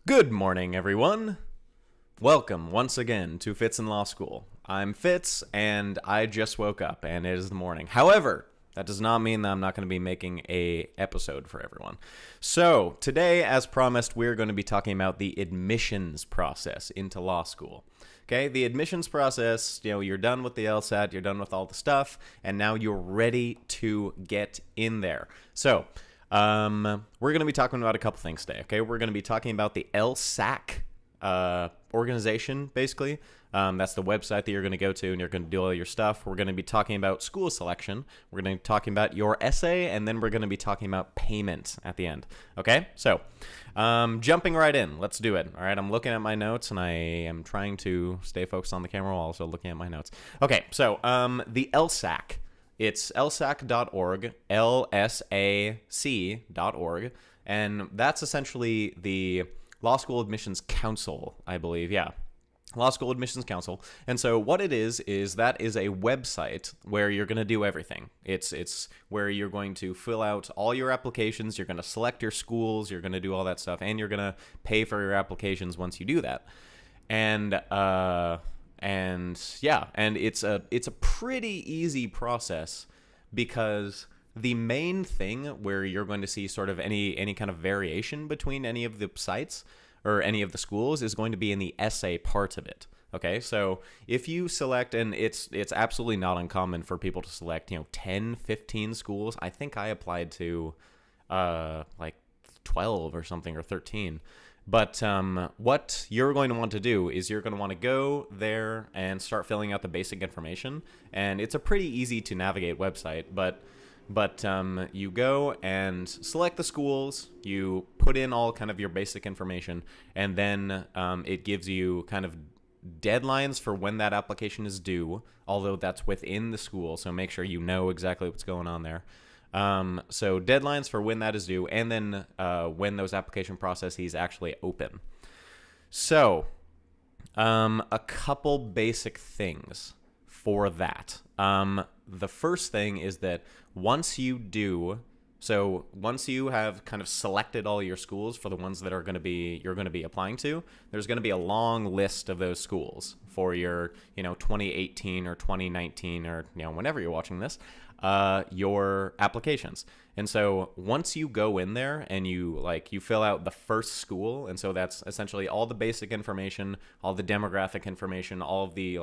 Good morning, everyone. Welcome once again to Fitz in Law School. I'm Fitz, and I just woke up, and it is the morning. However, that does not mean that I'm not going to be making a episode for everyone. So, today, as promised, we're going to be talking about the admissions process into law school. Okay, the admissions process, you're done with the LSAT, you're done with all the stuff, and now you're ready to get in there. So, we're going to be talking about a couple things today, okay? We're going to be talking about the LSAC organization, basically. That's the website that you're going to go to, and you're going to do all your stuff. We're going to be talking about school selection. We're going to be talking about your essay, and then we're going to be talking about payment at the end, okay? So, jumping right in. Let's do it, all right? I'm looking at my notes, and I am trying to stay focused on the camera while also looking at my notes. Okay, so the LSAC. It's lsac.org, lsac.org, and that's essentially the Law School Admissions Council, I believe. Yeah, Law School Admissions Council. And so what it is that is a website where you're going to do everything. It's where you're going to fill out all your applications, you're going to select your schools, you're going to do all that stuff, and you're going to pay for your applications once you do that. And it's a pretty easy process, because the main thing where you're going to see sort of any kind of variation between any of the sites or any of the schools is going to be in the essay part of it. Okay, so if you select, and it's absolutely not uncommon for people to select 10, 15 schools. I think I applied to like 12 or something, or 13. But what you're going to want to do is you're going to want to go there and start filling out the basic information. And it's a pretty easy to navigate website, but you go and select the schools, you put in all kind of your basic information, and then it gives you kind of deadlines for when that application is due, although that's within the school, so make sure you know exactly what's going on there. So deadlines for when that is due, and then when those application processes actually open. So a couple basic things for that. The first thing is that once you have kind of selected all your schools for the ones that you're going to be applying to, there's going to be a long list of those schools for your 2018 or 2019 or whenever you're watching this, your applications. And so once you go in there and you fill out the first school, and so that's essentially all the basic information, all the demographic information, all of the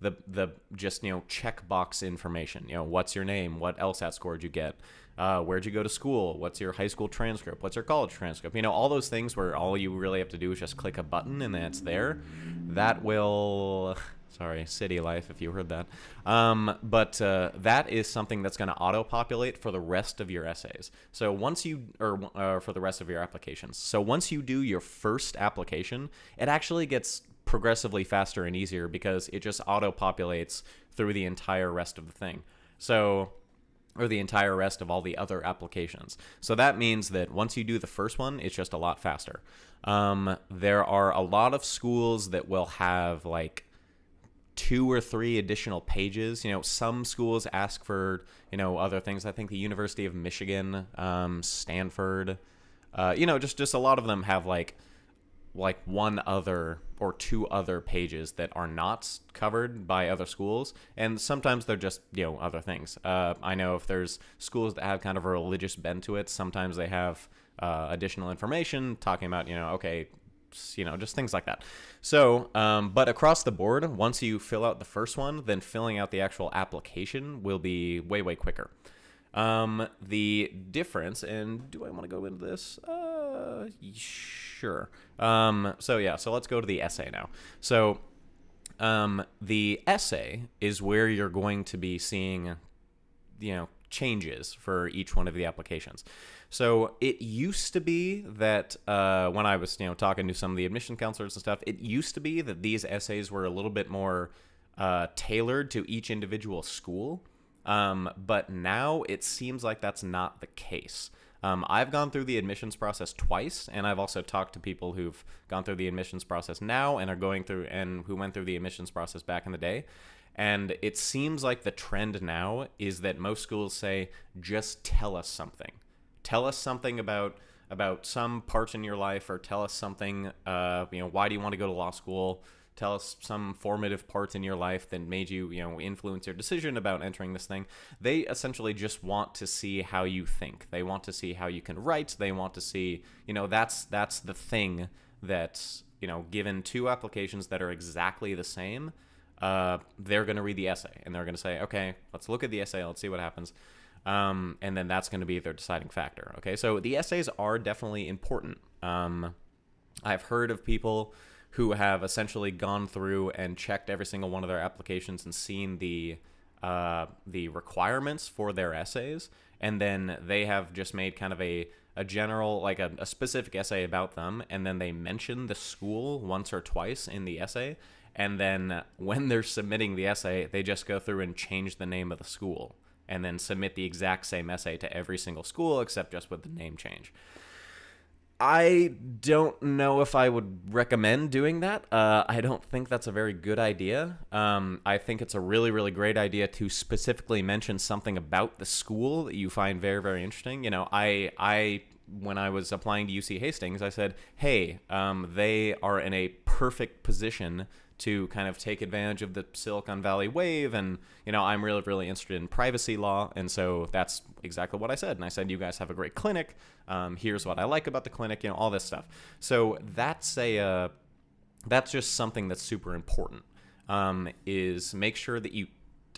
the just checkbox information. What's your name? What LSAT score did you get? Where'd you go to school? What's your high school transcript? What's your college transcript? All those things where all you really have to do is just click a button and then it's there. That will... Sorry, city life, if you heard that. But that is something that's going to auto-populate for the rest of your essays. So once you, or for the rest of your applications. So once you do your first application, it actually gets progressively faster and easier, because it just auto-populates through the entire rest of the thing. So... or the entire rest of all the other applications. So that means that once you do the first one, it's just a lot faster. There are a lot of schools that will have 2 or 3 additional pages. Some schools ask for, other things. I think the University of Michigan, Stanford, just a lot of them have one other or 2 other pages that are not covered by other schools, and sometimes they're just other things. I know if there's schools that have kind of a religious bent to it, sometimes they have additional information talking about just things like that. So but across the board, once you fill out the first one, then filling out the actual application will be way quicker. The difference, and do I want to go into this? Sure. So let's go to the essay now. So the essay is where you're going to be seeing, changes for each one of the applications. So it used to be that when I was, talking to some of the admission counselors and stuff, it used to be that these essays were a little bit more tailored to each individual school. But now it seems like that's not the case. I've gone through the admissions process twice, and I've also talked to people who've gone through the admissions process now and are going through, and who went through the admissions process back in the day. And it seems like the trend now is that most schools say, just tell us something. Tell us something about some parts in your life, or tell us something, why do you want to go to law school? Tell us some formative parts in your life that made you, influence your decision about entering this thing. They essentially just want to see how you think. They want to see how you can write. They want to see, that's the thing that, given two applications that are exactly the same, they're going to read the essay and they're going to say, okay, let's look at the essay. Let's see what happens. And then that's going to be their deciding factor. Okay, so the essays are definitely important. I've heard of people who have essentially gone through and checked every single one of their applications and seen the requirements for their essays, and then they have just made kind of a general, like a specific essay about them, and then they mention the school once or twice in the essay, and then when they're submitting the essay, they just go through and change the name of the school, and then submit the exact same essay to every single school except just with the name change. I don't know if I would recommend doing that. I don't think that's a very good idea. I think it's a really, really great idea to specifically mention something about the school that you find very, very interesting. I when I was applying to UC Hastings, I said, hey, they are in a perfect position to kind of take advantage of the Silicon Valley wave, and I'm really, really interested in privacy law, and so that's exactly what I said. And I said, you guys have a great clinic. Here's what I like about the clinic. All this stuff. So that's just something that's super important. Is make sure that you,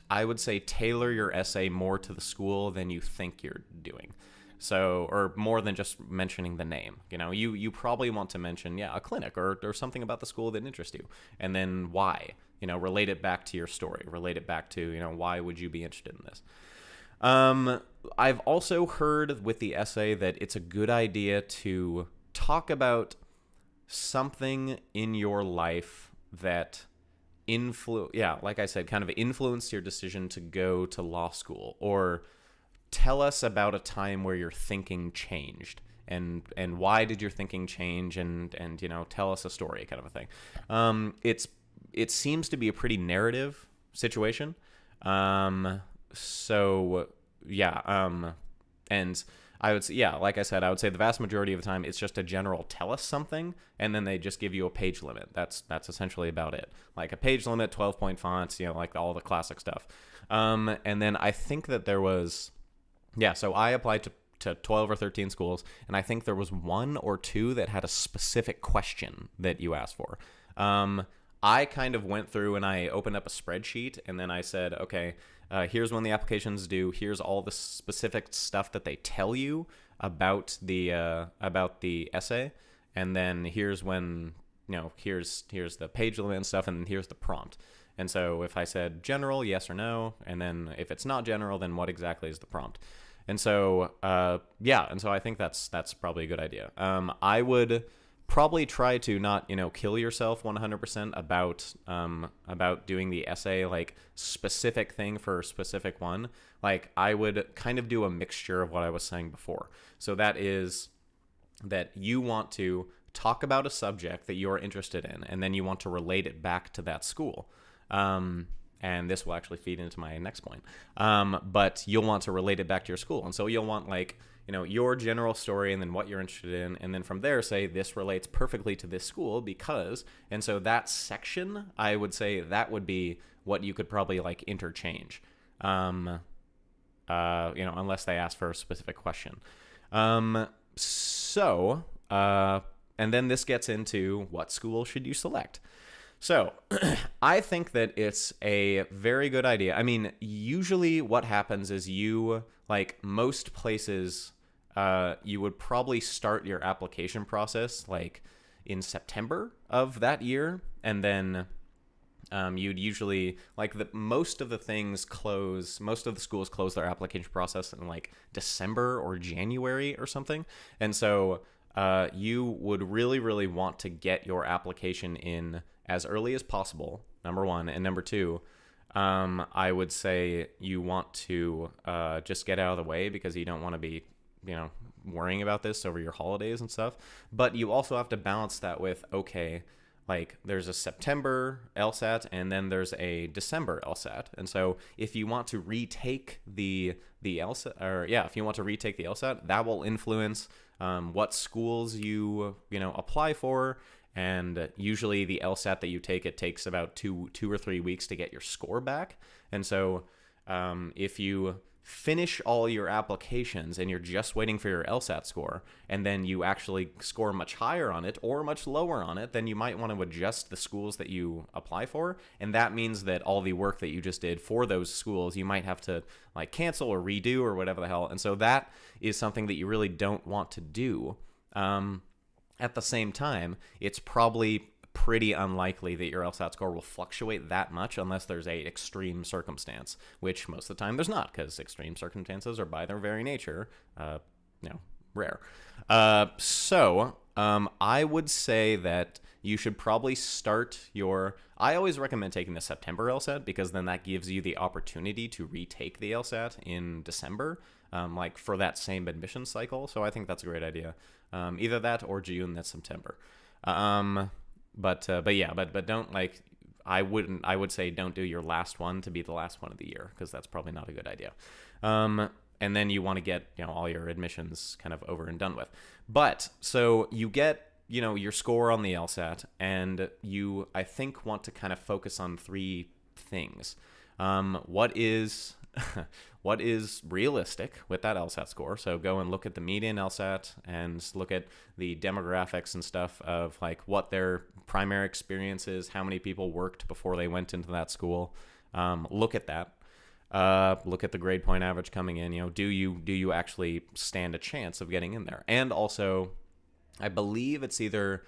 I would say, tailor your essay more to the school than you think you're doing. So, or more than just mentioning the name. You probably want to mention, a clinic or something about the school that interests you. And then why, relate it back to your story, relate it back to, why would you be interested in this? I've also heard with the essay that it's a good idea to talk about something in your life that like I said, kind of influenced your decision to go to law school, or tell us about a time where your thinking changed, and why did your thinking change, and tell us a story, kind of a thing. It seems to be a pretty narrative situation. And I would say, like I said, I would say the vast majority of the time it's just a general tell us something, and then they just give you a page limit. That's essentially about it. Like a page limit, 12-point fonts, like all the classic stuff. And then I think that there was, so I applied to 12 or 13 schools, and I think there was one or two that had a specific question that you asked for. I kind of went through and I opened up a spreadsheet, and then I said, okay, here's when the application's due. Here's all the specific stuff that they tell you about the essay, and then here's when here's the page limit and stuff, and here's the prompt. And so if I said general, yes or no, and then if it's not general, then what exactly is the prompt? And so and so I think that's probably a good idea. I would probably try to not kill yourself 100% about doing the essay, like specific thing for a specific one. Like I would kind of do a mixture of what I was saying before. So that is that you want to talk about a subject that you're interested in, and then you want to relate it back to that school. And this will actually feed into my next point. But you'll want to relate it back to your school. And so you'll want your general story, and then what you're interested in. And then from there, say this relates perfectly to this school because, and so that section, I would say that would be what you could probably interchange. Unless they ask for a specific question. And then this gets into what school should you select? So I think that it's a very good idea. I mean, usually what happens is most places, you would probably start your application process in September of that year. And then you'd usually most of the schools close their application process in December or January or something. And so you would really, really want to get your application in as early as possible, number one. And number two, I would say you want to just get out of the way because you don't want to be, worrying about this over your holidays and stuff. But you also have to balance that with, okay, like there's a September LSAT and then there's a December LSAT. And so if you want to retake the LSAT, or yeah, if you want to retake the LSAT, that will influence what schools you apply for. And usually the LSAT that you take, it takes about two or 3 weeks to get your score back. And so if you finish all your applications and you're just waiting for your LSAT score, and then you actually score much higher on it or much lower on it, then you might want to adjust the schools that you apply for. And that means that all the work that you just did for those schools, you might have to like cancel or redo or whatever the hell. And so that is something that you really don't want to do. At the same time, it's probably pretty unlikely that your LSAT score will fluctuate that much unless there's a extreme circumstance, which most of the time there's not, because extreme circumstances are by their very nature, rare. So I would say that you should probably start I always recommend taking the September LSAT, because then that gives you the opportunity to retake the LSAT in December, like for that same admission cycle. So I think that's a great idea. Either that or June, that's September. But don't I would say don't do your last one to be the last one of the year, because that's probably not a good idea. And then you want to get, all your admissions kind of over and done with. But so you get, your score on the LSAT, and you, I think, want to kind of focus on 3 things. What is realistic with that LSAT score? So go and look at the median LSAT and look at the demographics and stuff of like what their primary experience is, how many people worked before they went into that school. Look at that. Look at the grade point average coming in. Do you actually stand a chance of getting in there? And also, I believe it's either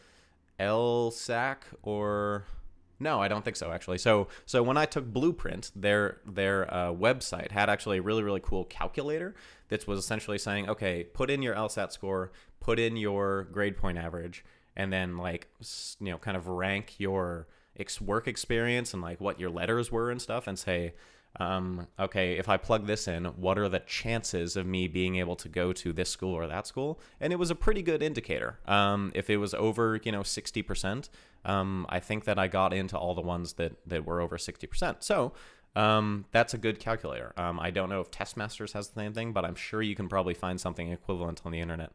LSAC or... No, I don't think so, actually. So when I took Blueprint, their website had actually a really, really cool calculator that was essentially saying, okay, put in your LSAT score, put in your grade point average, and then kind of rank your work experience and like what your letters were and stuff, and say, okay, if I plug this in, what are the chances of me being able to go to this school or that school? And it was a pretty good indicator. If it was over, 60%, I think that I got into all the ones that were over 60%. So that's a good calculator. I don't know if Testmasters has the same thing, but I'm sure you can probably find something equivalent on the internet.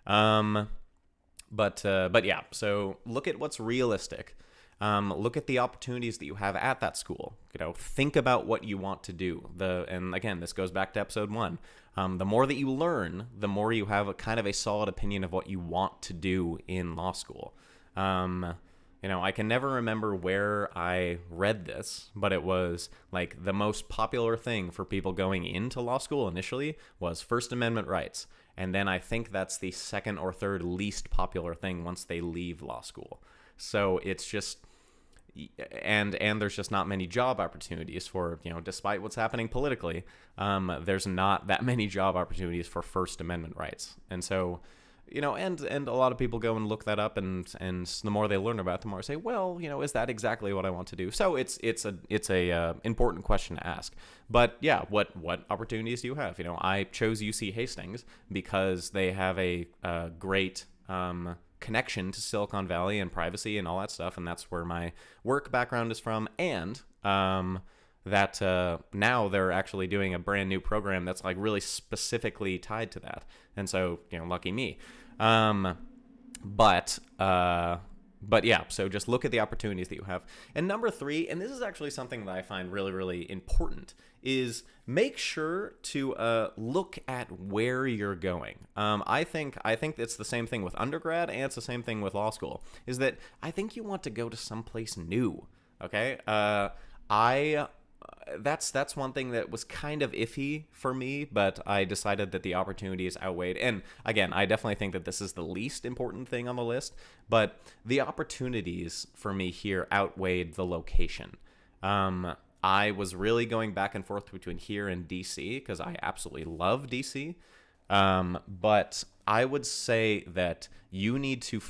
But yeah, so look at what's realistic. Look at the opportunities that you have at that school. Think about what you want to do. And again, this goes back to episode 1. The more that you learn, the more you have a kind of a solid opinion of what you want to do in law school. I can never remember where I read this, but it was like the most popular thing for people going into law school initially was First Amendment rights. And then I think that's the second or third least popular thing once they leave law school. So it's just... And there's just not many job opportunities for, despite what's happening politically, there's not that many job opportunities for First Amendment rights. And so, and a lot of people go and look that up, and the more they learn about it, the more they say, well, is that exactly what I want to do? So it's a important question to ask. But yeah, what opportunities do you have? I chose UC Hastings because they have a great connection to Silicon Valley and privacy and all that stuff, and that's where my work background is from. And that now they're actually doing a brand new program that's like really specifically tied to that, and so lucky me. But yeah, so just look at the opportunities that you have. And number 3, and this is actually something that I find really, really important, is make sure to look at where you're going. I think it's the same thing with undergrad, and it's the same thing with law school, is that I think you want to go to someplace new. Okay? That's one thing that was kind of iffy for me, but I decided that the opportunities outweighed. And again, I definitely think that this is the least important thing on the list, but the opportunities for me here outweighed the location. I was really going back and forth between here and DC because I absolutely love DC. But I would say that you need to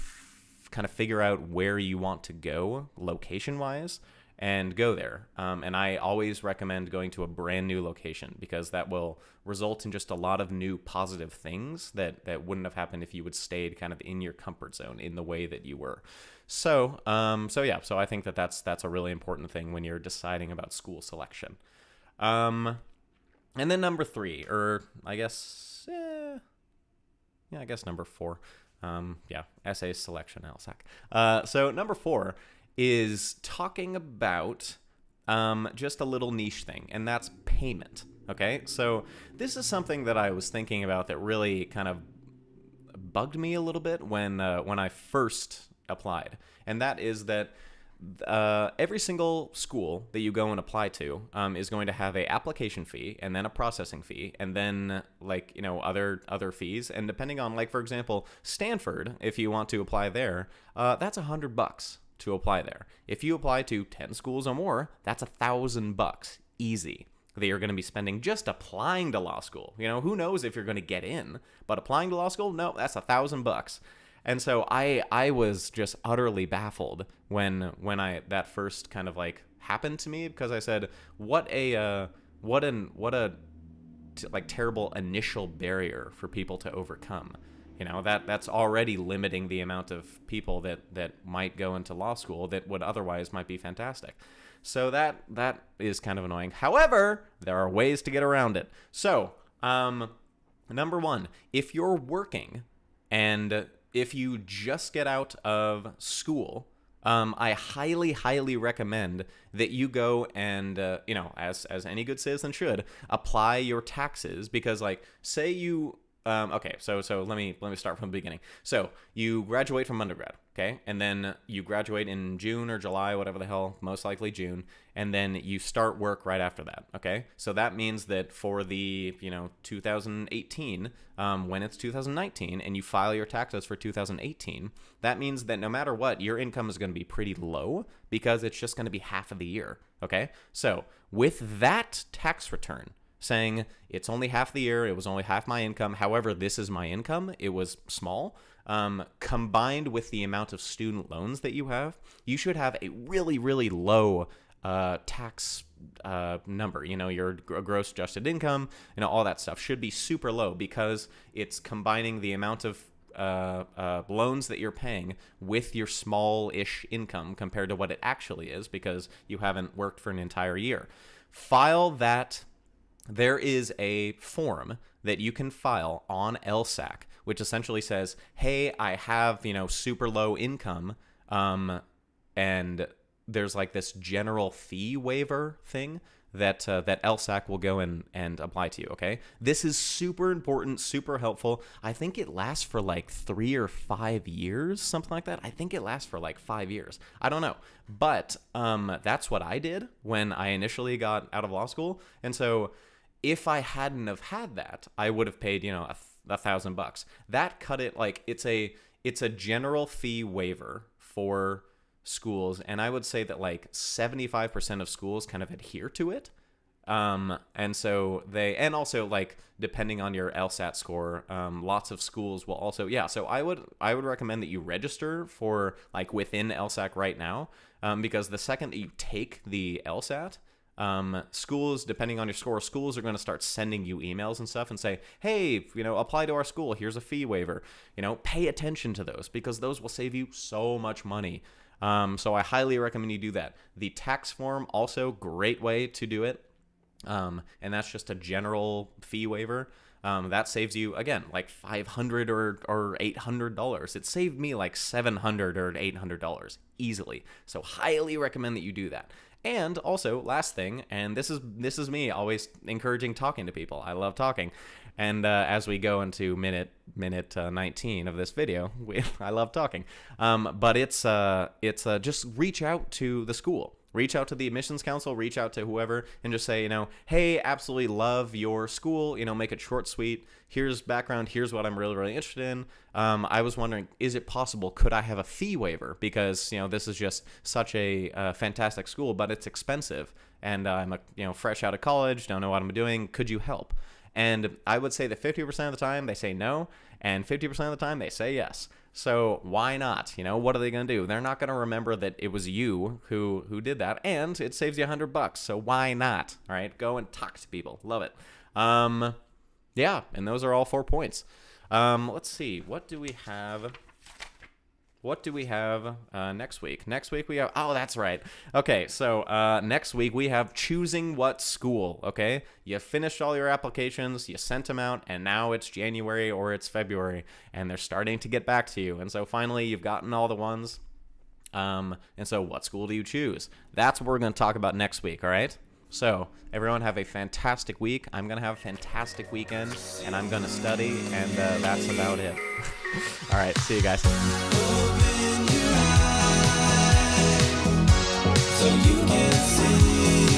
kind of figure out where you want to go location-wise. and go there. And I always recommend going to a brand new location because that will result in just a lot of new positive things that wouldn't have happened if you would stayed kind of in your comfort zone in the way that you were. So I think that's a really important thing when you're deciding about school selection. And then number 3, or I guess, I guess number 4. Essay selection, LSAC. So number 4 is talking about just a little niche thing, and that's payment. Okay, so this is something that I was thinking about that really kind of bugged me a little bit when I first applied, and that is that every single school that you go and apply to is going to have a application fee and then a processing fee and then other fees. And depending on, like, for example, Stanford, if you want to apply there, that's $100 to apply there. If you apply to 10 schools or more, that's $1,000 easy that you're going to be spending just applying to law school. Who knows if you're going to get in, but applying to law school, no, that's $1,000. And so I was just utterly baffled when that first kind of like happened to me, because I said, what a terrible initial barrier for people to overcome. That's already limiting the amount of people that might go into law school that would otherwise might be fantastic. So that is kind of annoying. However, there are ways to get around it. So, number 1, if you're working and if you just get out of school, I highly, highly recommend that you go and, as any good citizen should, apply your taxes, because, like, say you, okay, so let me start from the beginning. So you graduate from undergrad, okay, and then you graduate in June or July, whatever the hell, most likely June, and then you start work right after that, okay? So that means that for the 2018, when it's 2019, and you file your taxes for 2018, that means that no matter what, your income is going to be pretty low because it's just going to be half of the year, okay? So with that tax return saying it's only half the year, it was only half my income, however, this is my income, it was small, combined with the amount of student loans that you have, you should have a really, really low tax number. Your gross adjusted income, all that stuff should be super low, because it's combining the amount of loans that you're paying with your small-ish income compared to what it actually is, because you haven't worked for an entire year. File that. There is a form that you can file on LSAC, which essentially says, hey, I have, super low income, and there's like this general fee waiver thing that LSAC will go and apply to you, okay? This is super important, super helpful. I think it lasts for like 3 or 5 years, something like that. I think it lasts for like 5 years. I don't know. But that's what I did when I initially got out of law school. And so if I hadn't have had that, I would have paid, $1,000. That cut it. Like, it's a general fee waiver for schools, and I would say that like 75% of schools kind of adhere to it. And so and also, like, depending on your LSAT score, lots of schools will also, so I would recommend that you register for, like, within LSAC right now, because the second that you take the LSAT, schools, depending on your score, schools are going to start sending you emails and stuff and say, hey, apply to our school, here's a fee waiver. Pay attention to those, because those will save you so much money. So I highly recommend you do that. The tax form, also great way to do it. And that's just a general fee waiver. That saves you, again, like $500 or $800. It saved me like $700 or $800 easily. So highly recommend that you do that. And also, last thing, and this is me always encouraging talking to people. I love talking. And as we go into minute 19 of this video, I love talking. But it's just reach out to the school. Reach out to the admissions council, reach out to whoever, and just say, hey, absolutely love your school, make it short, sweet. Here's background. Here's what I'm really, really interested in. I was wondering, is it possible? Could I have a fee waiver? Because, this is just such a fantastic school, but it's expensive. And I'm fresh out of college, don't know what I'm doing. Could you help? And I would say that 50% of the time they say no, and 50% of the time they say yes. So why not? You know, what are they going to do? They're not going to remember that it was you who did that, and it saves you $100. So why not? All right, go and talk to people. Love it. Yeah, and those are all 4 points. Let's see. What do we have? What do we have next week? Next week we have, oh, that's right. Okay, so next week we have choosing what school, okay? You finished all your applications, you sent them out, and now it's January or it's February, and they're starting to get back to you. And so finally you've gotten all the ones. And so what school do you choose? That's what we're going to talk about next week, all right? So everyone have a fantastic week. I'm going to have a fantastic weekend, and I'm going to study, and that's about it. All right, see you guys. So you can see